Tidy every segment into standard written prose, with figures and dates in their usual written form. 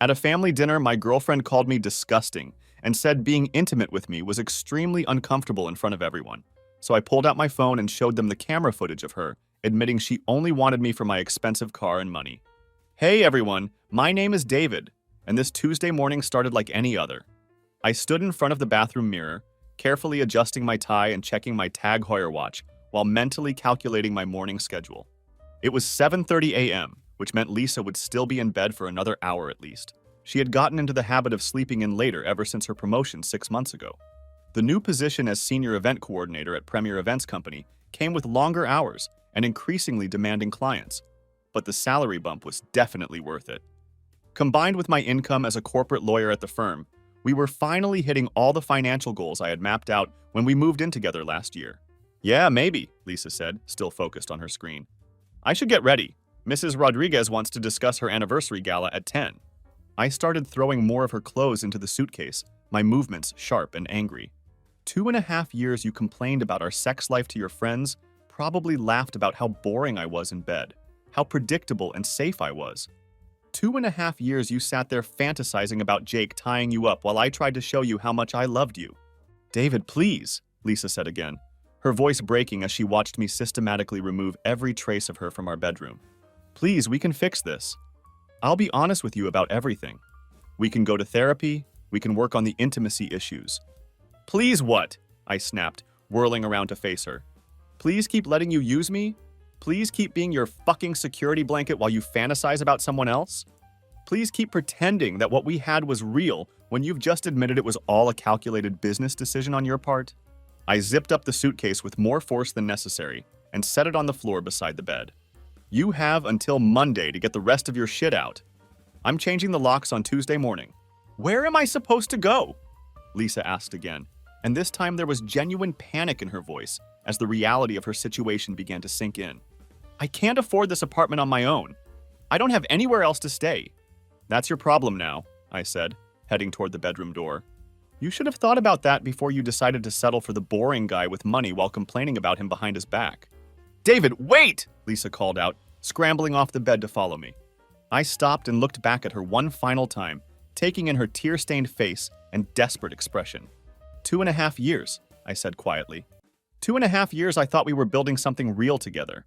At a family dinner, my girlfriend called me disgusting and said being intimate with me was extremely uncomfortable in front of everyone. So I pulled out my phone and showed them the camera footage of her, admitting she only wanted me for my expensive car and money. Hey everyone, my name is David, and this Tuesday morning started like any other. I stood in front of the bathroom mirror, carefully adjusting my tie and checking my Tag Heuer watch while mentally calculating my morning schedule. It was 7:30 a.m., which meant Lisa would still be in bed for another hour at least. She had gotten into the habit of sleeping in later ever since her promotion 6 months ago. The new position as senior event coordinator at Premier Events Company came with longer hours and increasingly demanding clients, but the salary bump was definitely worth it. Combined with my income as a corporate lawyer at the firm, we were finally hitting all the financial goals I had mapped out when we moved in together last year. Yeah, maybe, Lisa said, still focused on her screen. I should get ready. Mrs. Rodriguez wants to discuss her anniversary gala at 10. I started throwing more of her clothes into the suitcase, my movements sharp and angry. 2.5 years you complained about our sex life to your friends, probably laughed about how boring I was in bed, how predictable and safe I was. 2.5 years you sat there fantasizing about Jake tying you up while I tried to show you how much I loved you. David, please, Lisa said again, her voice breaking as she watched me systematically remove every trace of her from our bedroom. Please, we can fix this. I'll be honest with you about everything. We can go to therapy, we can work on the intimacy issues. Please what? I snapped, whirling around to face her. Please keep letting you use me? Please keep being your fucking security blanket while you fantasize about someone else? Please keep pretending that what we had was real when you've just admitted it was all a calculated business decision on your part? I zipped up the suitcase with more force than necessary and set it on the floor beside the bed. You have until Monday to get the rest of your shit out. I'm changing the locks on Tuesday morning. Where am I supposed to go? Lisa asked again, and this time there was genuine panic in her voice as the reality of her situation began to sink in. I can't afford this apartment on my own. I don't have anywhere else to stay. That's your problem now, I said, heading toward the bedroom door. You should have thought about that before you decided to settle for the boring guy with money while complaining about him behind his back. David, wait! Lisa called out, scrambling off the bed to follow me. I stopped and looked back at her one final time, taking in her tear-stained face and desperate expression. 2.5 years, I said quietly. 2.5 years I thought we were building something real together.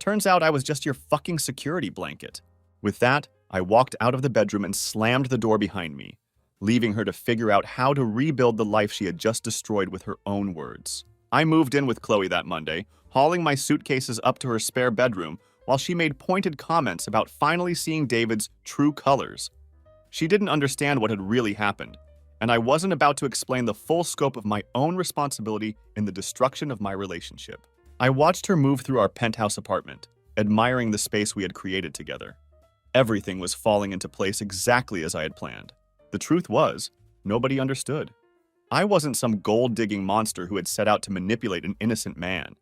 Turns out I was just your fucking security blanket. With that, I walked out of the bedroom and slammed the door behind me, leaving her to figure out how to rebuild the life she had just destroyed with her own words. I moved in with Chloe that Monday, hauling my suitcases up to her spare bedroom while she made pointed comments about finally seeing David's true colors. She didn't understand what had really happened, and I wasn't about to explain the full scope of my own responsibility in the destruction of my relationship. I watched her move through our penthouse apartment, admiring the space we had created together. Everything was falling into place exactly as I had planned. The truth was, nobody understood. I wasn't some gold-digging monster who had set out to manipulate an innocent man.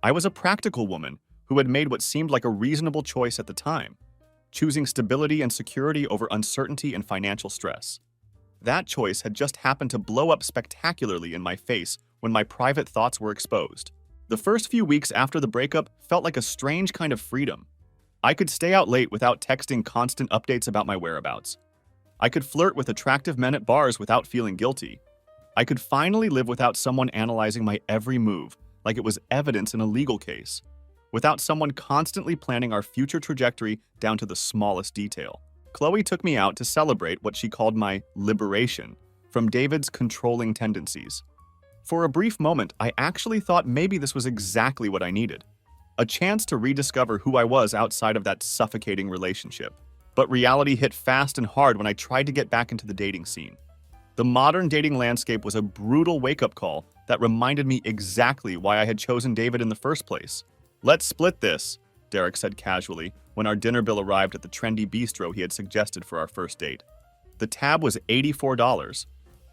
I was a practical woman who had made what seemed like a reasonable choice at the time, choosing stability and security over uncertainty and financial stress. That choice had just happened to blow up spectacularly in my face when my private thoughts were exposed. The first few weeks after the breakup felt like a strange kind of freedom. I could stay out late without texting constant updates about my whereabouts. I could flirt with attractive men at bars without feeling guilty. I could finally live without someone analyzing my every move like it was evidence in a legal case, without someone constantly planning our future trajectory down to the smallest detail. Chloe took me out to celebrate what she called my liberation from David's controlling tendencies. For a brief moment, I actually thought maybe this was exactly what I needed. A chance to rediscover who I was outside of that suffocating relationship. But reality hit fast and hard when I tried to get back into the dating scene. The modern dating landscape was a brutal wake-up call that reminded me exactly why I had chosen David in the first place. Let's split this, Derek said casually when our dinner bill arrived at the trendy bistro he had suggested for our first date. The tab was $84.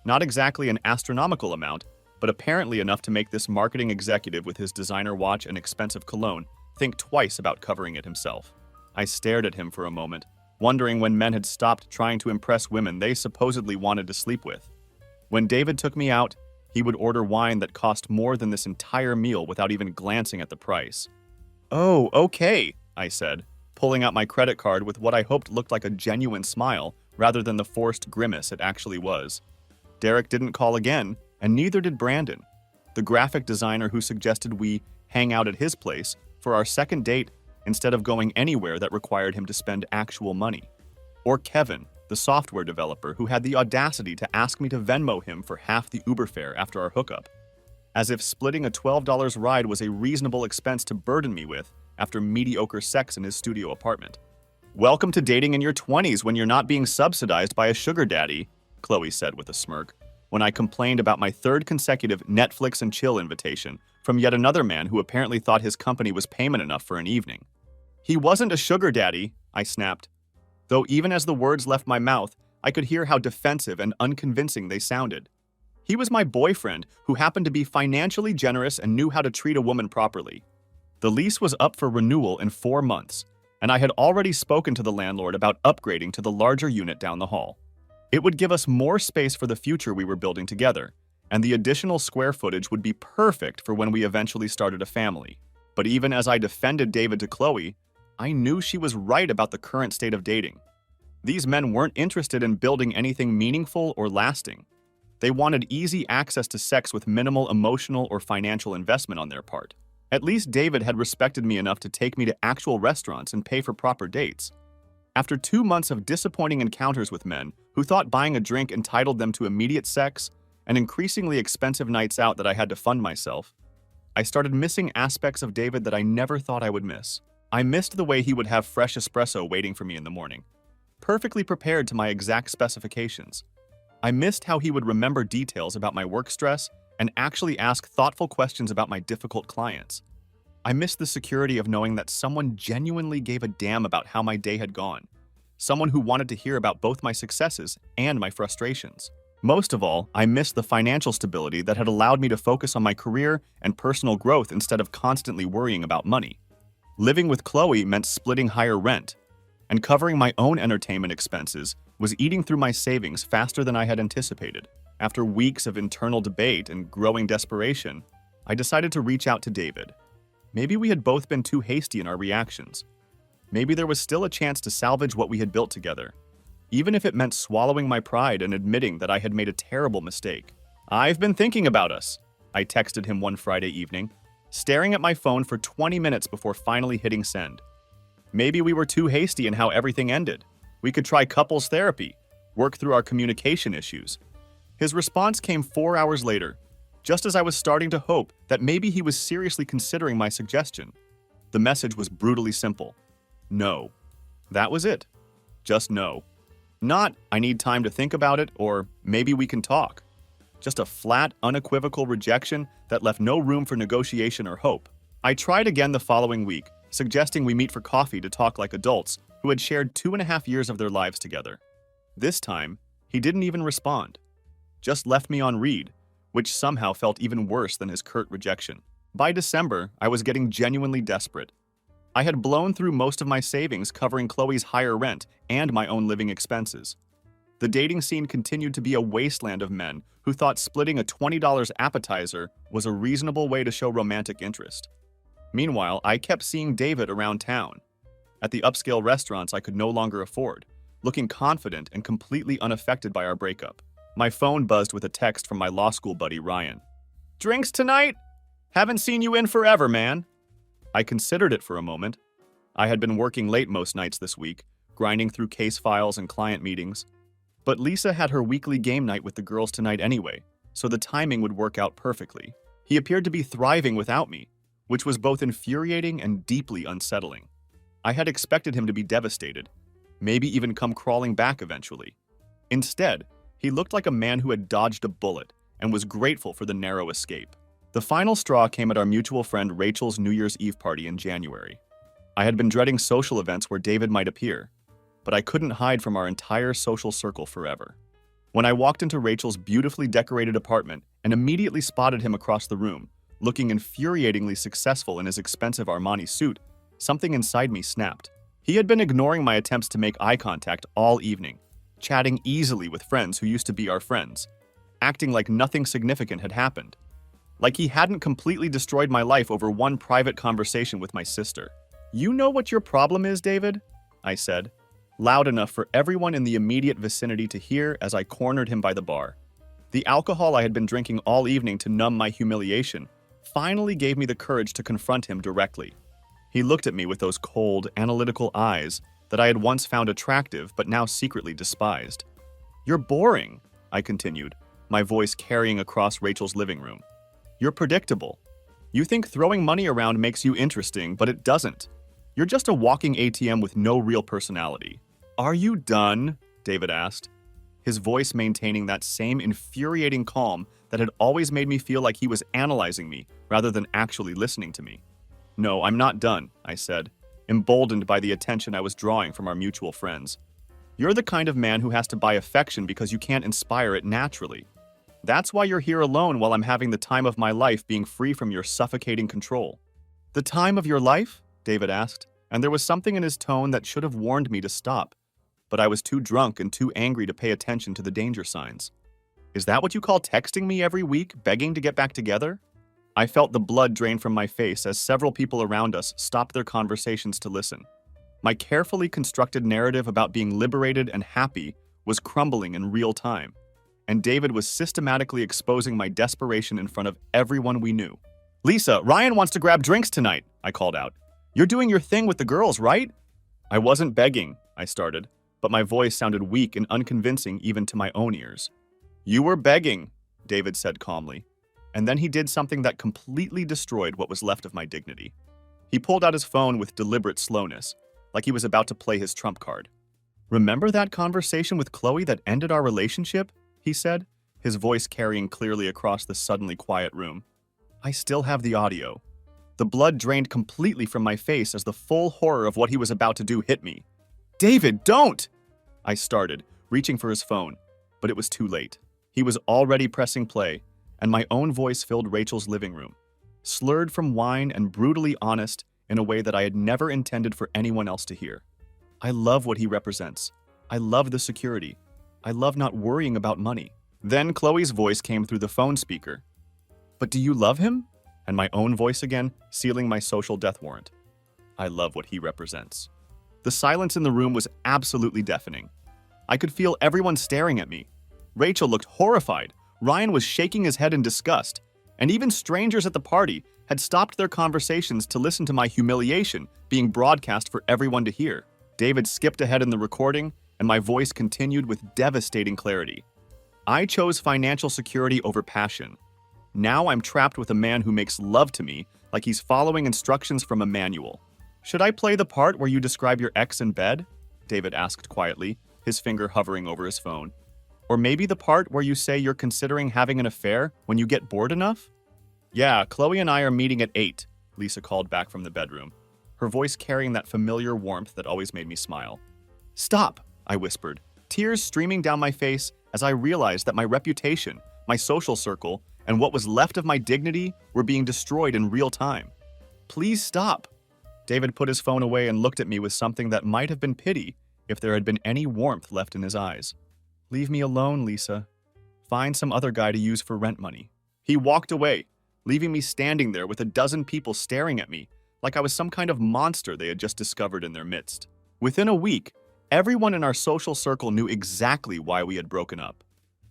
Not exactly an astronomical amount, but apparently enough to make this marketing executive with his designer watch and expensive cologne think twice about covering it himself. I stared at him for a moment, wondering when men had stopped trying to impress women they supposedly wanted to sleep with. When David took me out, he would order wine that cost more than this entire meal without even glancing at the price. Oh, okay, I said, pulling out my credit card with what I hoped looked like a genuine smile rather than the forced grimace it actually was. Derek didn't call again, and neither did Brandon, the graphic designer who suggested we hang out at his place for our second date instead of going anywhere that required him to spend actual money. Or Kevin, the software developer who had the audacity to ask me to Venmo him for half the Uber fare after our hookup, as if splitting a $12 ride was a reasonable expense to burden me with after mediocre sex in his studio apartment. "Welcome to dating in your 20s when you're not being subsidized by a sugar daddy," Chloe said with a smirk, when I complained about my third consecutive Netflix and chill invitation from yet another man who apparently thought his company was payment enough for an evening. "He wasn't a sugar daddy," I snapped, though even as the words left my mouth, I could hear how defensive and unconvincing they sounded. He was my boyfriend who happened to be financially generous and knew how to treat a woman properly. The lease was up for renewal in 4 months, and I had already spoken to the landlord about upgrading to the larger unit down the hall. It would give us more space for the future we were building together, and the additional square footage would be perfect for when we eventually started a family. But even as I defended David to Chloe, I knew she was right about the current state of dating. These men weren't interested in building anything meaningful or lasting. They wanted easy access to sex with minimal emotional or financial investment on their part. At least David had respected me enough to take me to actual restaurants and pay for proper dates. After 2 months of disappointing encounters with men who thought buying a drink entitled them to immediate sex and increasingly expensive nights out that I had to fund myself, I started missing aspects of David that I never thought I would miss. I missed the way he would have fresh espresso waiting for me in the morning, perfectly prepared to my exact specifications. I missed how he would remember details about my work stress and actually ask thoughtful questions about my difficult clients. I missed the security of knowing that someone genuinely gave a damn about how my day had gone, someone who wanted to hear about both my successes and my frustrations. Most of all, I missed the financial stability that had allowed me to focus on my career and personal growth instead of constantly worrying about money. Living with Chloe meant splitting higher rent, and covering my own entertainment expenses was eating through my savings faster than I had anticipated. After weeks of internal debate and growing desperation, I decided to reach out to David. Maybe we had both been too hasty in our reactions. Maybe there was still a chance to salvage what we had built together, even if it meant swallowing my pride and admitting that I had made a terrible mistake. "I've been thinking about us," I texted him one Friday evening, staring at my phone for 20 minutes before finally hitting send. Maybe we were too hasty in how everything ended. We could try couples therapy, work through our communication issues. His response came 4 hours later, just as I was starting to hope that maybe he was seriously considering my suggestion. The message was brutally simple. No. That was it. Just no. Not, "I need time to think about it," or "maybe we can talk." Just a flat, unequivocal rejection that left no room for negotiation or hope. I tried again the following week, suggesting we meet for coffee to talk like adults who had shared 2.5 years of their lives together. This time, he didn't even respond. Just left me on read, which somehow felt even worse than his curt rejection. By December, I was getting genuinely desperate. I had blown through most of my savings covering Chloe's higher rent and my own living expenses. The dating scene continued to be a wasteland of men who thought splitting a $20 appetizer was a reasonable way to show romantic interest. Meanwhile, I kept seeing David around town, at the upscale restaurants I could no longer afford, looking confident and completely unaffected by our breakup. My phone buzzed with a text from my law school buddy Ryan. "Drinks tonight? Haven't seen you in forever, man." I considered it for a moment. I had been working late most nights this week, grinding through case files and client meetings. But Lisa had her weekly game night with the girls tonight anyway, so the timing would work out perfectly. He appeared to be thriving without me, which was both infuriating and deeply unsettling. I had expected him to be devastated, maybe even come crawling back eventually. Instead, he looked like a man who had dodged a bullet and was grateful for the narrow escape. The final straw came at our mutual friend Rachel's New Year's Eve party in January. I had been dreading social events where David might appear, but I couldn't hide from our entire social circle forever. When I walked into Rachel's beautifully decorated apartment and immediately spotted him across the room, looking infuriatingly successful in his expensive Armani suit, something inside me snapped. He had been ignoring my attempts to make eye contact all evening, chatting easily with friends who used to be our friends, acting like nothing significant had happened. Like he hadn't completely destroyed my life over one private conversation with my sister. "You know what your problem is, David?" I said. loud enough for everyone in the immediate vicinity to hear as I cornered him by the bar. The alcohol I had been drinking all evening to numb my humiliation finally gave me the courage to confront him directly. He looked at me with those cold, analytical eyes that I had once found attractive but now secretly despised. "You're boring," I continued, my voice carrying across Rachel's living room. "You're predictable. You think throwing money around makes you interesting, but it doesn't. You're just a walking ATM with no real personality." "Are you done?" David asked, his voice maintaining that same infuriating calm that had always made me feel like he was analyzing me rather than actually listening to me. "No, I'm not done," I said, emboldened by the attention I was drawing from our mutual friends. "You're the kind of man who has to buy affection because you can't inspire it naturally. That's why you're here alone while I'm having the time of my life being free from your suffocating control." "The time of your life?" David asked, and there was something in his tone that should have warned me to stop, but I was too drunk and too angry to pay attention to the danger signs. "Is that what you call texting me every week, begging to get back together?" I felt the blood drain from my face as several people around us stopped their conversations to listen. My carefully constructed narrative about being liberated and happy was crumbling in real time, and David was systematically exposing my desperation in front of everyone we knew. "Lisa, Ryan wants to grab drinks tonight," I called out. "You're doing your thing with the girls, right?" "I wasn't begging," I started, but my voice sounded weak and unconvincing even to my own ears. "You were begging," David said calmly, and then he did something that completely destroyed what was left of my dignity. He pulled out his phone with deliberate slowness, like he was about to play his trump card. "Remember that conversation with Chloe that ended our relationship?" he said, his voice carrying clearly across the suddenly quiet room. I still have the audio. The blood drained completely from my face as the full horror of what he was about to do hit me. "David, don't!" I started, reaching for his phone, but it was too late. He was already pressing play, and my own voice filled Rachel's living room, slurred from wine and brutally honest in a way that I had never intended for anyone else to hear. "I love what he represents. I love the security. I love not worrying about money." Then Chloe's voice came through the phone speaker. "But do you love him?" And my own voice again, sealing my social death warrant. "I love what he represents." The silence in the room was absolutely deafening. I could feel everyone staring at me. Rachel looked horrified. Ryan was shaking his head in disgust. And even strangers at the party had stopped their conversations to listen to my humiliation being broadcast for everyone to hear. David skipped ahead in the recording, and my voice continued with devastating clarity. "I chose financial security over passion. Now I'm trapped with a man who makes love to me like he's following instructions from a manual." "Should I play the part where you describe your ex in bed?" David asked quietly, his finger hovering over his phone. "Or maybe the part where you say you're considering having an affair when you get bored enough?" "Yeah, Chloe and I are meeting at 8, Lisa called back from the bedroom, her voice carrying that familiar warmth that always made me smile. "Stop," I whispered, tears streaming down my face as I realized that my reputation, my social circle, and what was left of my dignity were being destroyed in real time. "Please stop." David put his phone away and looked at me with something that might have been pity if there had been any warmth left in his eyes. "Leave me alone, Lisa. Find some other guy to use for rent money." He walked away, leaving me standing there with a dozen people staring at me like I was some kind of monster they had just discovered in their midst. Within a week, everyone in our social circle knew exactly why we had broken up.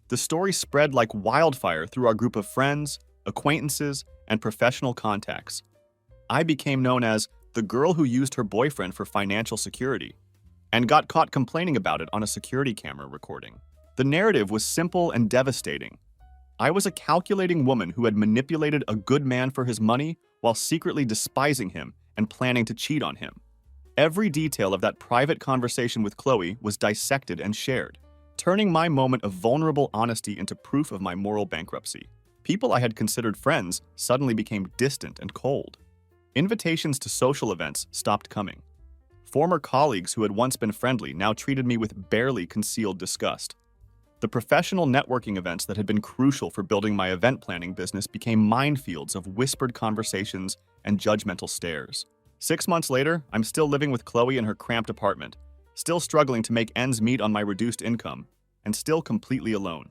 The story spread like wildfire through our group of friends, acquaintances, and professional contacts. I became known as the girl who used her boyfriend for financial security, and got caught complaining about it on a security camera recording. The narrative was simple and devastating. I was a calculating woman who had manipulated a good man for his money while secretly despising him and planning to cheat on him. Every detail of that private conversation with Chloe was dissected and shared, turning my moment of vulnerable honesty into proof of my moral bankruptcy. People I had considered friends suddenly became distant and cold. Invitations to social events stopped coming. Former colleagues who had once been friendly now treated me with barely concealed disgust. The professional networking events that had been crucial for building my event planning business became minefields of whispered conversations and judgmental stares. 6 months later, I'm still living with Chloe in her cramped apartment, still struggling to make ends meet on my reduced income, and still completely alone.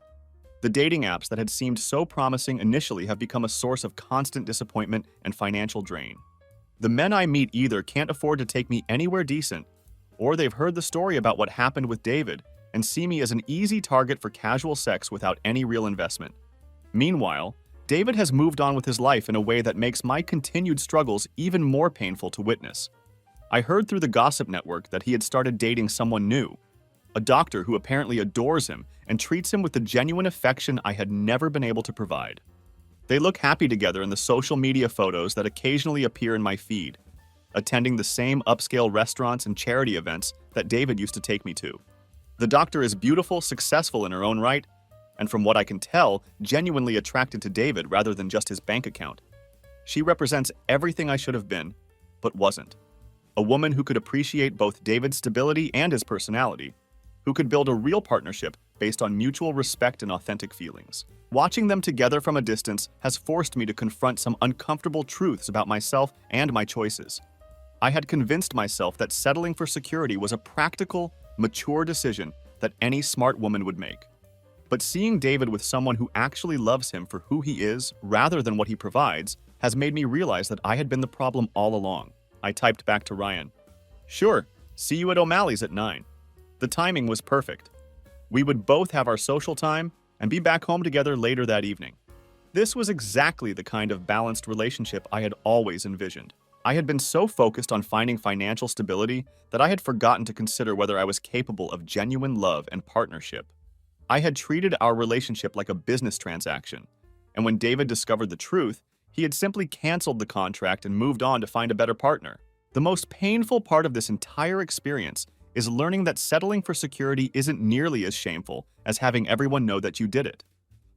The dating apps that had seemed so promising initially have become a source of constant disappointment and financial drain. The men I meet either can't afford to take me anywhere decent, or they've heard the story about what happened with David and see me as an easy target for casual sex without any real investment. Meanwhile, David has moved on with his life in a way that makes my continued struggles even more painful to witness. I heard through the gossip network that he had started dating someone new, a doctor who apparently adores him and treats him with the genuine affection I had never been able to provide. They look happy together in the social media photos that occasionally appear in my feed, attending the same upscale restaurants and charity events that David used to take me to. The doctor is beautiful, successful in her own right, and from what I can tell, genuinely attracted to David rather than just his bank account. She represents everything I should have been, but wasn't. A woman who could appreciate both David's stability and his personality, who could build a real partnership based on mutual respect and authentic feelings. Watching them together from a distance has forced me to confront some uncomfortable truths about myself and my choices. I had convinced myself that settling for security was a practical, mature decision that any smart woman would make. But seeing David with someone who actually loves him for who he is rather than what he provides has made me realize that I had been the problem all along. I typed back to Ryan, "Sure, see you at O'Malley's at 9. The timing was perfect. We would both have our social time and be back home together later that evening. This was exactly the kind of balanced relationship I had always envisioned. I had been so focused on finding financial stability that I had forgotten to consider whether I was capable of genuine love and partnership. I had treated our relationship like a business transaction, and when David discovered the truth, he had simply canceled the contract and moved on to find a better partner. The most painful part of this entire experience is learning that settling for security isn't nearly as shameful as having everyone know that you did it.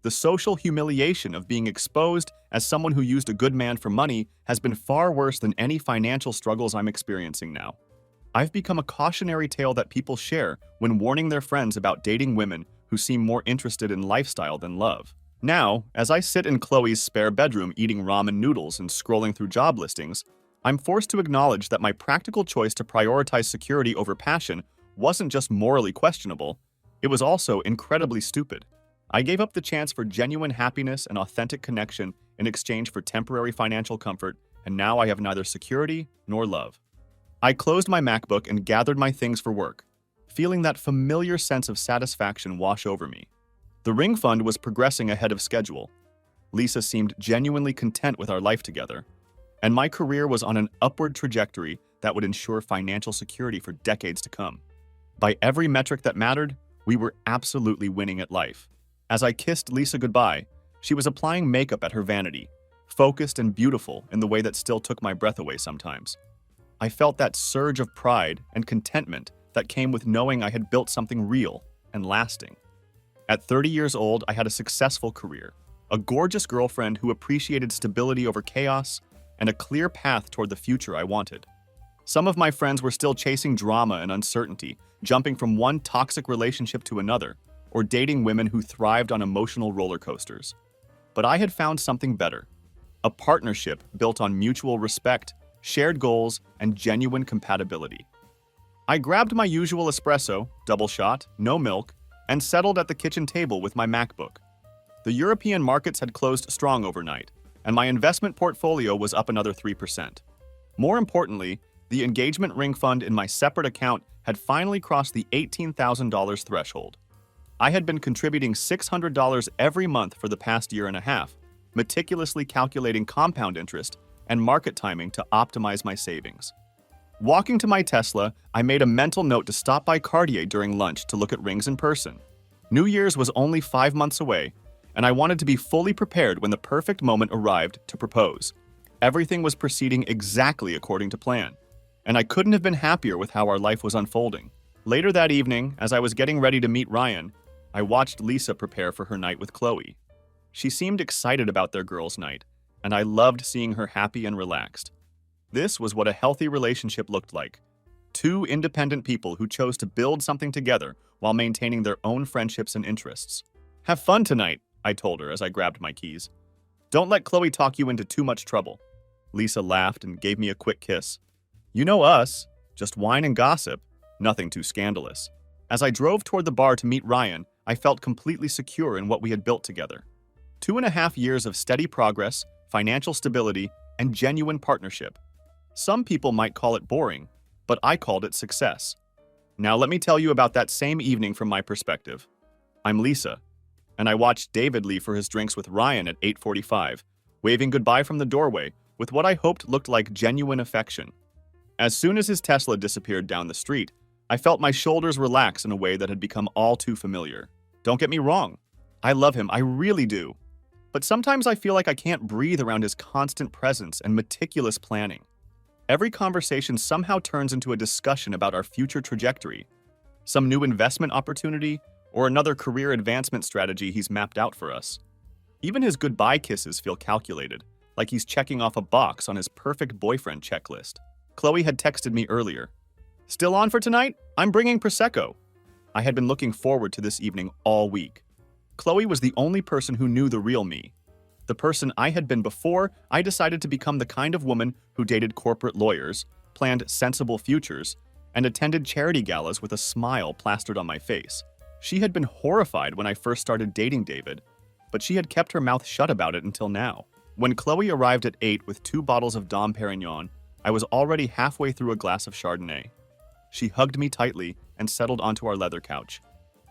The social humiliation of being exposed as someone who used a good man for money has been far worse than any financial struggles I'm experiencing now. I've become a cautionary tale that people share when warning their friends about dating women who seem more interested in lifestyle than love. Now, as I sit in Chloe's spare bedroom eating ramen noodles and scrolling through job listings, I'm forced to acknowledge that my practical choice to prioritize security over passion wasn't just morally questionable, it was also incredibly stupid. I gave up the chance for genuine happiness and authentic connection in exchange for temporary financial comfort, and now I have neither security nor love. I closed my MacBook and gathered my things for work, feeling that familiar sense of satisfaction wash over me. The Ring Fund was progressing ahead of schedule. Lisa seemed genuinely content with our life together, and my career was on an upward trajectory that would ensure financial security for decades to come. By every metric that mattered, we were absolutely winning at life. As I kissed Lisa goodbye, she was applying makeup at her vanity, focused and beautiful in the way that still took my breath away sometimes. I felt that surge of pride and contentment that came with knowing I had built something real and lasting. At 30 years old, I had a successful career, a gorgeous girlfriend who appreciated stability over chaos, and a clear path toward the future I wanted. Some of my friends were still chasing drama and uncertainty, jumping from one toxic relationship to another, or dating women who thrived on emotional roller coasters. But I had found something better, a partnership built on mutual respect, shared goals, and genuine compatibility. I grabbed my usual espresso, double shot, no milk, and settled at the kitchen table with my MacBook. The European markets had closed strong overnight, and my investment portfolio was up another 3%. More importantly, the engagement ring fund in my separate account had finally crossed the $18,000 threshold. I had been contributing $600 every month for the past year and a half, meticulously calculating compound interest and market timing to optimize my savings. Walking to my Tesla, I made a mental note to stop by Cartier during lunch to look at rings in person. New Year's was only 5 months away, and I wanted to be fully prepared when the perfect moment arrived to propose. Everything was proceeding exactly according to plan, and I couldn't have been happier with how our life was unfolding. Later that evening, as I was getting ready to meet Ryan, I watched Lisa prepare for her night with Chloe. She seemed excited about their girls' night, and I loved seeing her happy and relaxed. This was what a healthy relationship looked like. Two independent people who chose to build something together while maintaining their own friendships and interests. "Have fun tonight," I told her as I grabbed my keys. "Don't let Chloe talk you into too much trouble." Lisa laughed and gave me a quick kiss. "You know us, just wine and gossip, nothing too scandalous." As I drove toward the bar to meet Ryan, I felt completely secure in what we had built together. 2.5 years of steady progress, financial stability, and genuine partnership. Some people might call it boring, but I called it success. Now let me tell you about that same evening from my perspective. I'm Lisa, and I watched David leave for his drinks with Ryan at 8:45, waving goodbye from the doorway with what I hoped looked like genuine affection. As soon as his Tesla disappeared down the street, I felt my shoulders relax in a way that had become all too familiar. Don't get me wrong, I love him, I really do. But sometimes I feel like I can't breathe around his constant presence and meticulous planning. Every conversation somehow turns into a discussion about our future trajectory, some new investment opportunity, or another career advancement strategy he's mapped out for us. Even his goodbye kisses feel calculated, like he's checking off a box on his perfect boyfriend checklist. Chloe had texted me earlier. Still on for tonight? I'm bringing Prosecco. I had been looking forward to this evening all week. Chloe was the only person who knew the real me. The person I had been before I decided to become the kind of woman who dated corporate lawyers, planned sensible futures, and attended charity galas with a smile plastered on my face. She had been horrified when I first started dating David, but she had kept her mouth shut about it until now. When Chloe arrived at 8 with 2 bottles of Dom Perignon, I was already halfway through a glass of Chardonnay. She hugged me tightly and settled onto our leather couch,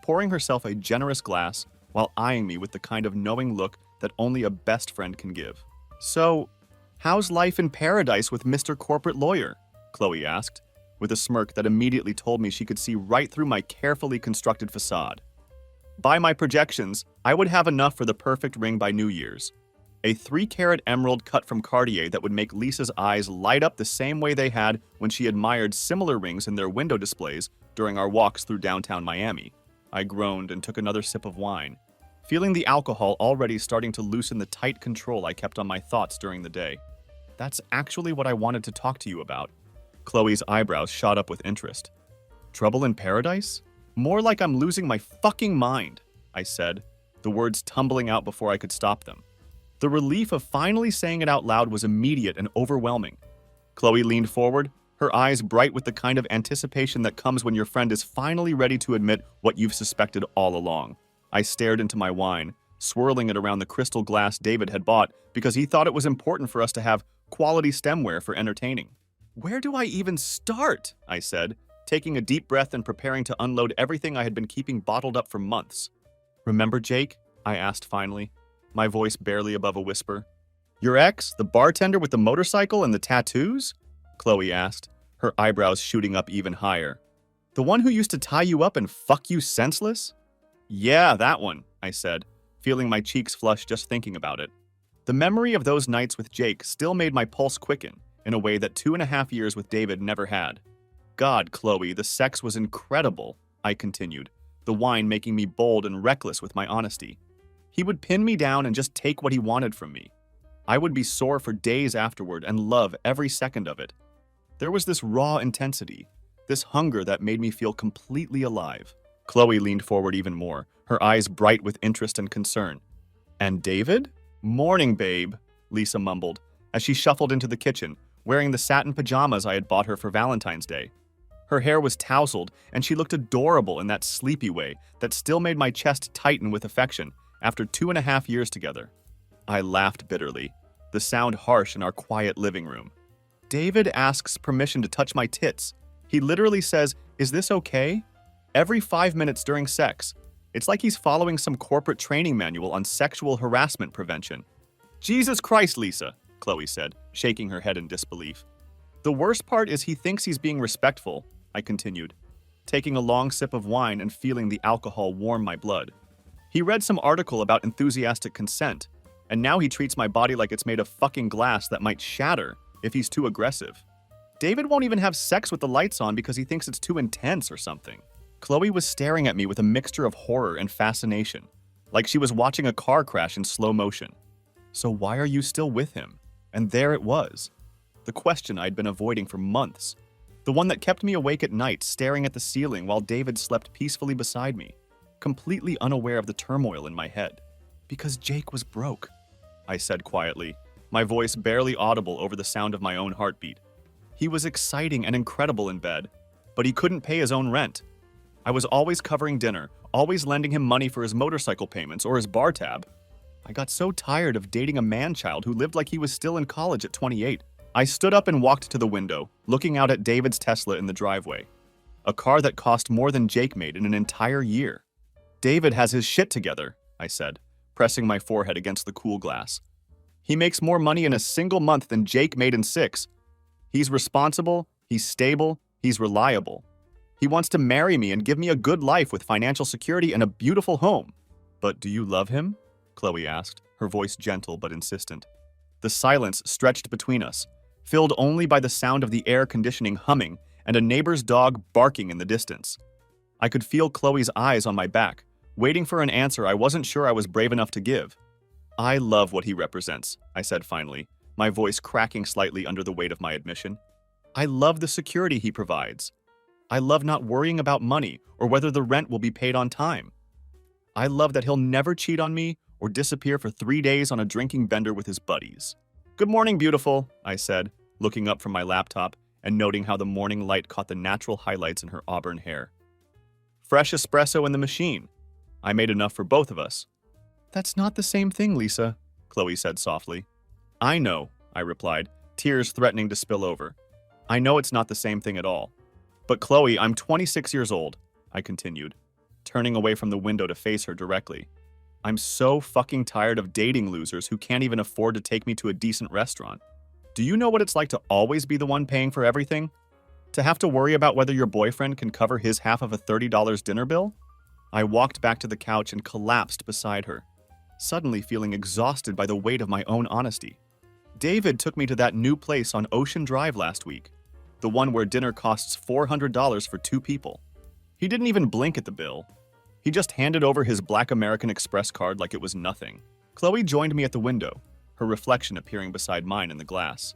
pouring herself a generous glass while eyeing me with the kind of knowing look that only a best friend can give. "So, how's life in paradise with Mr. Corporate Lawyer?" Chloe asked, with a smirk that immediately told me she could see right through my carefully constructed facade. By my projections, I would have enough for the perfect ring by New Year's. A 3-carat emerald cut from Cartier that would make Lisa's eyes light up the same way they had when she admired similar rings in their window displays during our walks through downtown Miami. I groaned and took another sip of wine, feeling the alcohol already starting to loosen the tight control I kept on my thoughts during the day. "That's actually what I wanted to talk to you about." Chloe's eyebrows shot up with interest. "Trouble in paradise? More like I'm losing my fucking mind," I said, the words tumbling out before I could stop them. The relief of finally saying it out loud was immediate and overwhelming. Chloe leaned forward, her eyes bright with the kind of anticipation that comes when your friend is finally ready to admit what you've suspected all along. I stared into my wine, swirling it around the crystal glass David had bought because he thought it was important for us to have quality stemware for entertaining. "Where do I even start?" I said, taking a deep breath and preparing to unload everything I had been keeping bottled up for months. "Remember Jake?" I asked finally, my voice barely above a whisper. "Your ex, the bartender with the motorcycle and the tattoos?" Chloe asked, her eyebrows shooting up even higher. "The one who used to tie you up and fuck you senseless?" "Yeah, that one," I said, feeling my cheeks flush just thinking about it. The memory of those nights with Jake still made my pulse quicken in a way that 2.5 years with David never had. "God, Chloe, the sex was incredible," I continued, the wine making me bold and reckless with my honesty. He would pin me down and just take what he wanted from me. I would be sore for days afterward and love every second of it. There was this raw intensity, this hunger that made me feel completely alive. Chloe leaned forward even more, her eyes bright with interest and concern. "And David?" "Morning, babe," Lisa mumbled, as she shuffled into the kitchen, wearing the satin pajamas I had bought her for Valentine's Day. Her hair was tousled, and she looked adorable in that sleepy way that still made my chest tighten with affection after 2.5 years together. I laughed bitterly, the sound harsh in our quiet living room. "David asks permission to touch my tits. He literally says, 'Is this okay?' Every 5 minutes during sex. It's like he's following some corporate training manual on sexual harassment prevention." "Jesus Christ, Lisa," Chloe said, shaking her head in disbelief. "The worst part is he thinks he's being respectful," I continued, taking a long sip of wine and feeling the alcohol warm my blood. "He read some article about enthusiastic consent, and now he treats my body like it's made of fucking glass that might shatter if he's too aggressive. David won't even have sex with the lights on because he thinks it's too intense or something." Chloe was staring at me with a mixture of horror and fascination, like she was watching a car crash in slow motion. "So why are you still with him?" And there it was. The question I'd been avoiding for months. The one that kept me awake at night, staring at the ceiling while David slept peacefully beside me, completely unaware of the turmoil in my head. "Because Jake was broke," I said quietly, my voice barely audible over the sound of my own heartbeat. "He was exciting and incredible in bed, but he couldn't pay his own rent. I was always covering dinner, always lending him money for his motorcycle payments or his bar tab. I got so tired of dating a man-child who lived like he was still in college at 28. I stood up and walked to the window, looking out at David's Tesla in the driveway. A car that cost more than Jake made in an entire year. David has his shit together, I said, pressing my forehead against the cool glass. He makes more money in a single month than Jake made in 6. He's responsible, he's stable, he's reliable. He wants to marry me and give me a good life with financial security and a beautiful home. But do you love him? Chloe asked, her voice gentle but insistent. The silence stretched between us, filled only by the sound of the air conditioning humming and a neighbor's dog barking in the distance. I could feel Chloe's eyes on my back, waiting for an answer I wasn't sure I was brave enough to give. I love what he represents, I said finally, my voice cracking slightly under the weight of my admission. I love the security he provides. I love not worrying about money or whether the rent will be paid on time. I love that he'll never cheat on me or disappear for 3 days on a drinking bender with his buddies. Good morning, beautiful, I said, looking up from my laptop and noting how the morning light caught the natural highlights in her auburn hair. Fresh espresso in the machine. I made enough for both of us. That's not the same thing, Lisa, Chloe said softly. I know, I replied, tears threatening to spill over. I know it's not the same thing at all. But Chloe, I'm 26 years old, I continued, turning away from the window to face her directly. I'm so fucking tired of dating losers who can't even afford to take me to a decent restaurant. Do you know what it's like to always be the one paying for everything? To have to worry about whether your boyfriend can cover his half of a $30 dinner bill? I walked back to the couch and collapsed beside her, suddenly feeling exhausted by the weight of my own honesty. David took me to that new place on Ocean Drive last week, the one where dinner costs $400 for 2 people. He didn't even blink at the bill. He just handed over his Black American Express card like it was nothing. Chloe joined me at the window, her reflection appearing beside mine in the glass.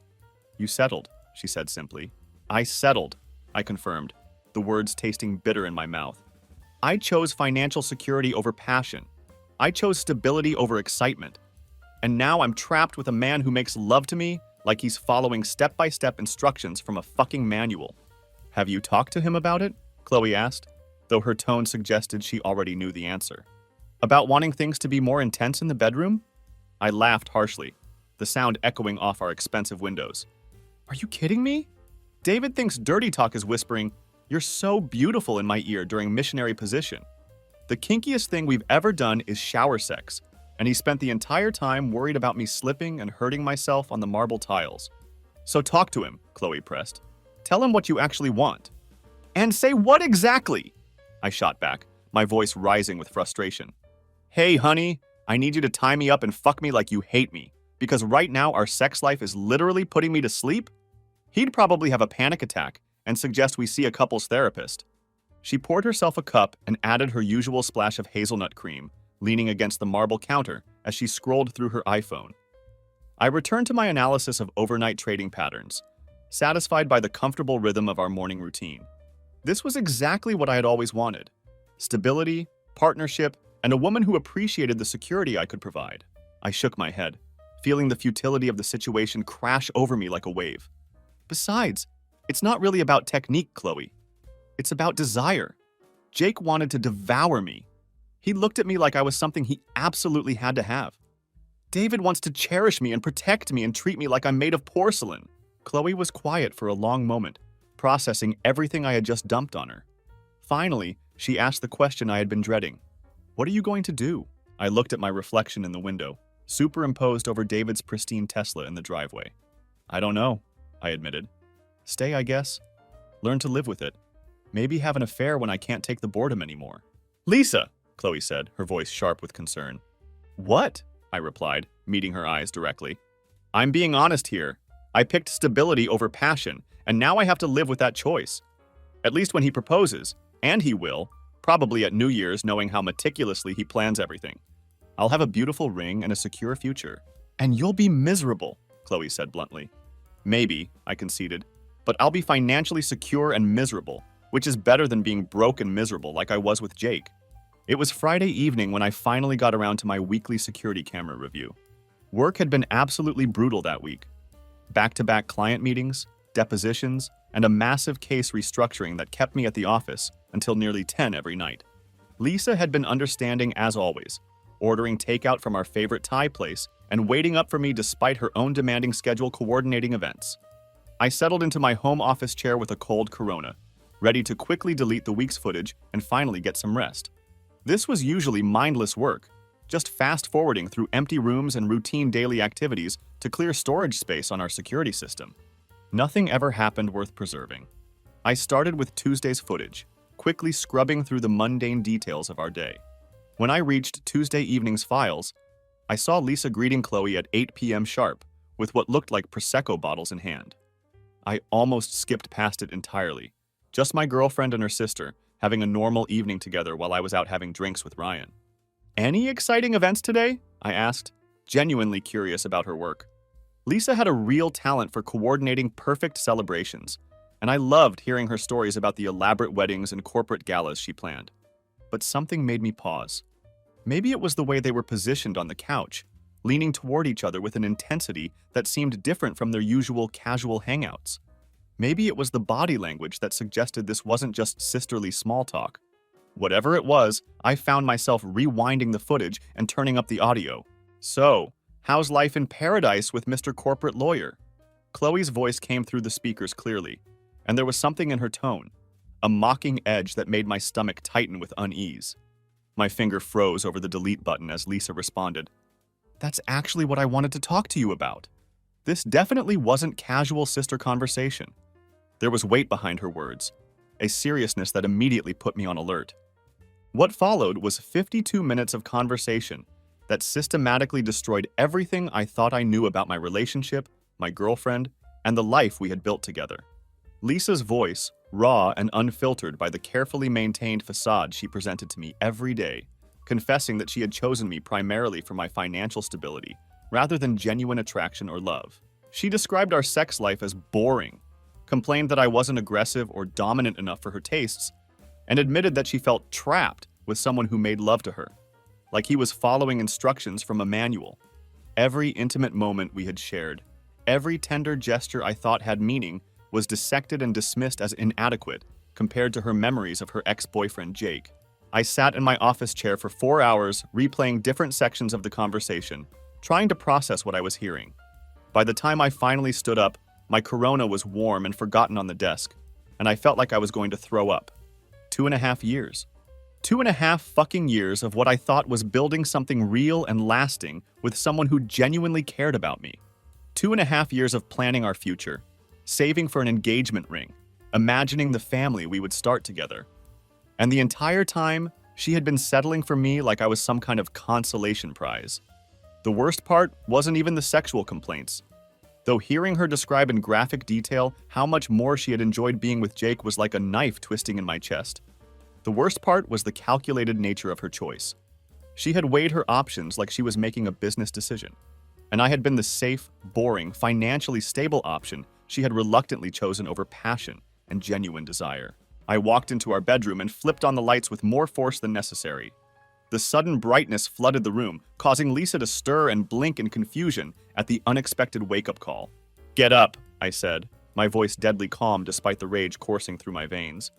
You settled, she said simply. I settled, I confirmed, the words tasting bitter in my mouth. I chose financial security over passion. I chose stability over excitement. And now I'm trapped with a man who makes love to me like he's following step-by-step instructions from a fucking manual. Have you talked to him about it? Chloe asked, though her tone suggested she already knew the answer. About wanting things to be more intense in the bedroom? I laughed harshly, the sound echoing off our expensive windows. Are you kidding me? David thinks dirty talk is whispering, "You're so beautiful," in my ear during missionary position. The kinkiest thing we've ever done is shower sex, and he spent the entire time worried about me slipping and hurting myself on the marble tiles. So talk to him, Chloe pressed. Tell him what you actually want. And say what exactly? I shot back, my voice rising with frustration. Hey, honey, I need you to tie me up and fuck me like you hate me, because right now our sex life is literally putting me to sleep? He'd probably have a panic attack and suggest we see a couples therapist. She poured herself a cup and added her usual splash of hazelnut cream, leaning against the marble counter as she scrolled through her iPhone. I returned to my analysis of overnight trading patterns, satisfied by the comfortable rhythm of our morning routine. This was exactly what I had always wanted. Stability, partnership, and a woman who appreciated the security I could provide. I shook my head, feeling the futility of the situation crash over me like a wave. Besides, it's not really about technique, Chloe. It's about desire. Jake wanted to devour me. He looked at me like I was something he absolutely had to have. David wants to cherish me and protect me and treat me like I'm made of porcelain. Chloe was quiet for a long moment, processing everything I had just dumped on her. Finally, she asked the question I had been dreading. What are you going to do? I looked at my reflection in the window, superimposed over David's pristine Tesla in the driveway. I don't know, I admitted. Stay, I guess. Learn to live with it. Maybe have an affair when I can't take the boredom anymore. Lisa, Chloe said, her voice sharp with concern. What? I replied, meeting her eyes directly. I'm being honest here. I picked stability over passion, and now I have to live with that choice. At least when he proposes, and he will, probably at New Year's, knowing how meticulously he plans everything. I'll have a beautiful ring and a secure future. And you'll be miserable, Chloe said bluntly. Maybe, I conceded, but I'll be financially secure and miserable, which is better than being broke and miserable like I was with Jake. It was Friday evening when I finally got around to my weekly security camera review. Work had been absolutely brutal that week. Back-to-back client meetings, depositions, and a massive case restructuring that kept me at the office until nearly 10 every night. Lisa had been understanding as always, ordering takeout from our favorite Thai place and waiting up for me despite her own demanding schedule coordinating events. I settled into my home office chair with a cold Corona, ready to quickly delete the week's footage and finally get some rest. This was usually mindless work, just fast-forwarding through empty rooms and routine daily activities to clear storage space on our security system. Nothing ever happened worth preserving. I started with Tuesday's footage, quickly scrubbing through the mundane details of our day. When I reached Tuesday evening's files, I saw Lisa greeting Chloe at 8 p.m. sharp, with what looked like Prosecco bottles in hand. I almost skipped past it entirely. Just my girlfriend and her sister, having a normal evening together while I was out having drinks with Ryan. "Any exciting events today?" I asked, genuinely curious about her work. Lisa had a real talent for coordinating perfect celebrations, and I loved hearing her stories about the elaborate weddings and corporate galas she planned. But something made me pause. Maybe it was the way they were positioned on the couch, leaning toward each other with an intensity that seemed different from their usual casual hangouts. Maybe it was the body language that suggested this wasn't just sisterly small talk. Whatever it was, I found myself rewinding the footage and turning up the audio. "So, how's life in paradise with Mr. Corporate Lawyer?" Chloe's voice came through the speakers clearly, and there was something in her tone, a mocking edge that made my stomach tighten with unease. My finger froze over the delete button as Lisa responded, "That's actually what I wanted to talk to you about." This definitely wasn't casual sister conversation. There was weight behind her words, a seriousness that immediately put me on alert. What followed was 52 minutes of conversation that systematically destroyed everything I thought I knew about my relationship, my girlfriend, and the life we had built together. Lisa's voice, raw and unfiltered by the carefully maintained facade she presented to me every day, confessing that she had chosen me primarily for my financial stability, rather than genuine attraction or love. She described our sex life as boring, complained that I wasn't aggressive or dominant enough for her tastes, and admitted that she felt trapped with someone who made love to her, like he was following instructions from a manual. Every intimate moment we had shared, every tender gesture I thought had meaning, was dissected and dismissed as inadequate compared to her memories of her ex-boyfriend Jake. I sat in my office chair for 4 hours, replaying different sections of the conversation, trying to process what I was hearing. By the time I finally stood up, my Corona was warm and forgotten on the desk, and I felt like I was going to throw up. 2.5 years. 2.5 fucking years of what I thought was building something real and lasting with someone who genuinely cared about me. 2.5 years of planning our future, saving for an engagement ring, imagining the family we would start together. And the entire time, she had been settling for me like I was some kind of consolation prize. The worst part wasn't even the sexual complaints. Though hearing her describe in graphic detail how much more she had enjoyed being with Jake was like a knife twisting in my chest. The worst part was the calculated nature of her choice. She had weighed her options like she was making a business decision, and I had been the safe, boring, financially stable option she had reluctantly chosen over passion and genuine desire. I walked into our bedroom and flipped on the lights with more force than necessary. The sudden brightness flooded the room, causing Lisa to stir and blink in confusion at the unexpected wake-up call. "Get up," I said, my voice deadly calm despite the rage coursing through my veins.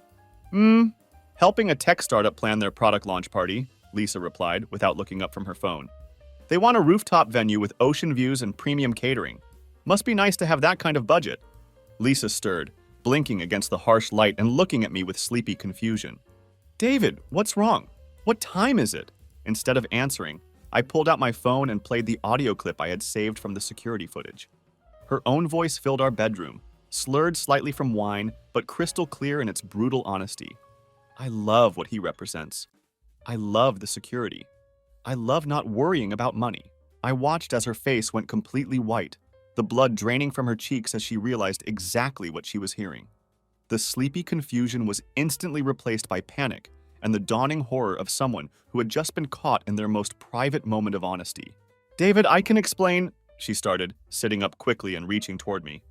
Helping a tech startup plan their product launch party," Lisa replied without looking up from her phone. "They want a rooftop venue with ocean views and premium catering. Must be nice to have that kind of budget." Lisa stirred, blinking against the harsh light and looking at me with sleepy confusion. "David, what's wrong? What time is it?" Instead of answering, I pulled out my phone and played the audio clip I had saved from the security footage. Her own voice filled our bedroom, slurred slightly from wine, but crystal clear in its brutal honesty. I love what he represents. I love the security. I love not worrying about money. I watched as her face went completely white, the blood draining from her cheeks as she realized exactly what she was hearing. The sleepy confusion was instantly replaced by panic and the dawning horror of someone who had just been caught in their most private moment of honesty. "David, I can explain," she started, sitting up quickly and reaching toward me.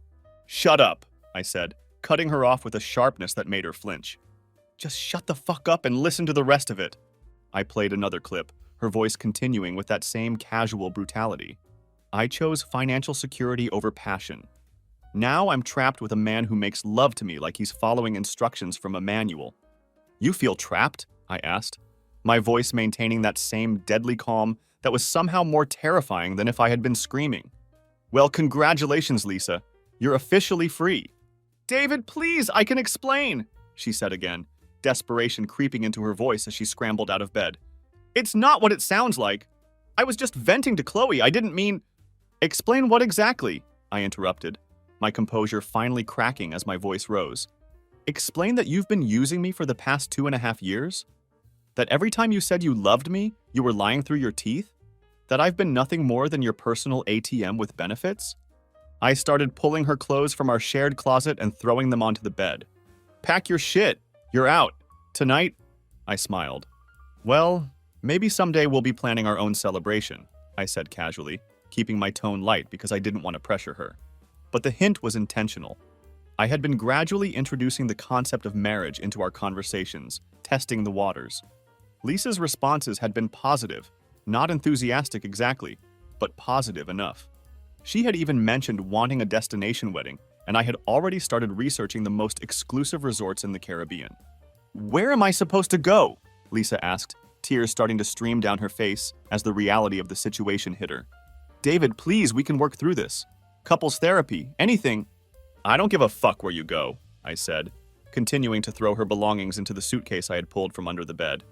"Shut up," I said, cutting her off with a sharpness that made her flinch. "Just shut the fuck up and listen to the rest of it." I played another clip, her voice continuing with that same casual brutality. "I chose financial security over passion. Now I'm trapped with a man who makes love to me like he's following instructions from a manual." "You feel trapped?" I asked, my voice maintaining that same deadly calm that was somehow more terrifying than if I had been screaming. "Well, congratulations, Lisa. You're officially free." "David, please, I can explain," she said again, desperation creeping into her voice as she scrambled out of bed. It's not what it sounds like. I was just venting to Chloe. I didn't mean... Explain what exactly? I interrupted, my composure finally cracking as my voice rose. Explain that you've been using me for the past 2.5 years? That every time you said you loved me, you were lying through your teeth? That I've been nothing more than your personal ATM with benefits? I started pulling her clothes from our shared closet and throwing them onto the bed. Pack your shit. You're out. Tonight? I smiled. Well, maybe someday we'll be planning our own celebration, I said casually, keeping my tone light because I didn't want to pressure her. But the hint was intentional. I had been gradually introducing the concept of marriage into our conversations, testing the waters. Lisa's responses had been positive, not enthusiastic exactly, but positive enough. She had even mentioned wanting a destination wedding, and I had already started researching the most exclusive resorts in the Caribbean. Where am I supposed to go? Lisa asked, tears starting to stream down her face as the reality of the situation hit her. David, please, we can work through this. Couples therapy, anything. I don't give a fuck where you go, I said, continuing to throw her belongings into the suitcase I had pulled from under the bed.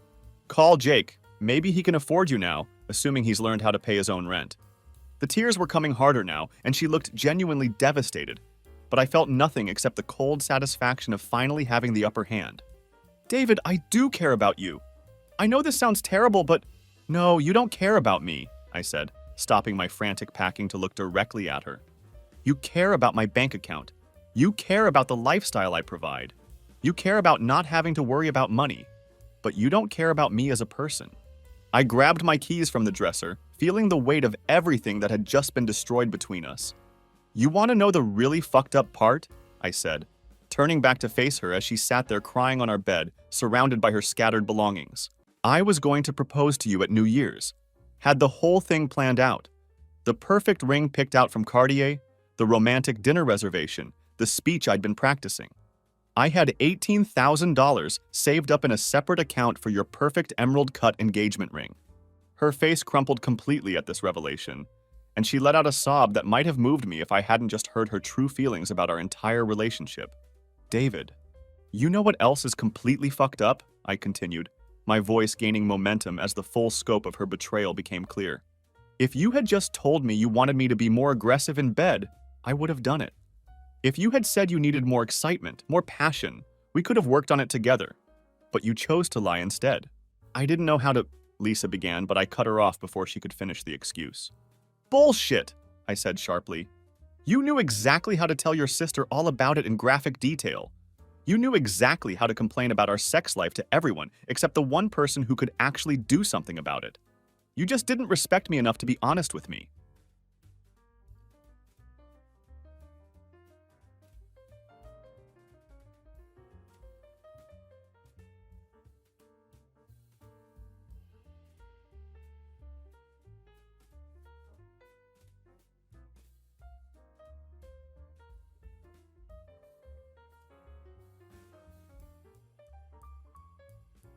Call Jake. Maybe he can afford you now, assuming he's learned how to pay his own rent. The tears were coming harder now, and she looked genuinely devastated, but I felt nothing except the cold satisfaction of finally having the upper hand. David, I do care about you. I know this sounds terrible, but... No, you don't care about me, I said, stopping my frantic packing to look directly at her. You care about my bank account. You care about the lifestyle I provide. You care about not having to worry about money. But you don't care about me as a person. I grabbed my keys from the dresser, feeling the weight of everything that had just been destroyed between us. You want to know the really fucked up part? I said, turning back to face her as she sat there crying on our bed, surrounded by her scattered belongings. I was going to propose to you at New Year's. Had the whole thing planned out. The perfect ring picked out from Cartier, the romantic dinner reservation, the speech I'd been practicing. I had $18,000 saved up in a separate account for your perfect emerald-cut engagement ring. Her face crumpled completely at this revelation, and she let out a sob that might have moved me if I hadn't just heard her true feelings about our entire relationship. David, you know what else is completely fucked up? I continued, my voice gaining momentum as the full scope of her betrayal became clear. If you had just told me you wanted me to be more aggressive in bed, I would have done it. If you had said you needed more excitement, more passion, we could have worked on it together. But you chose to lie instead. I didn't know how to... Lisa began, but I cut her off before she could finish the excuse. Bullshit, I said sharply. You knew exactly how to tell your sister all about it in graphic detail. You knew exactly how to complain about our sex life to everyone except the one person who could actually do something about it. You just didn't respect me enough to be honest with me.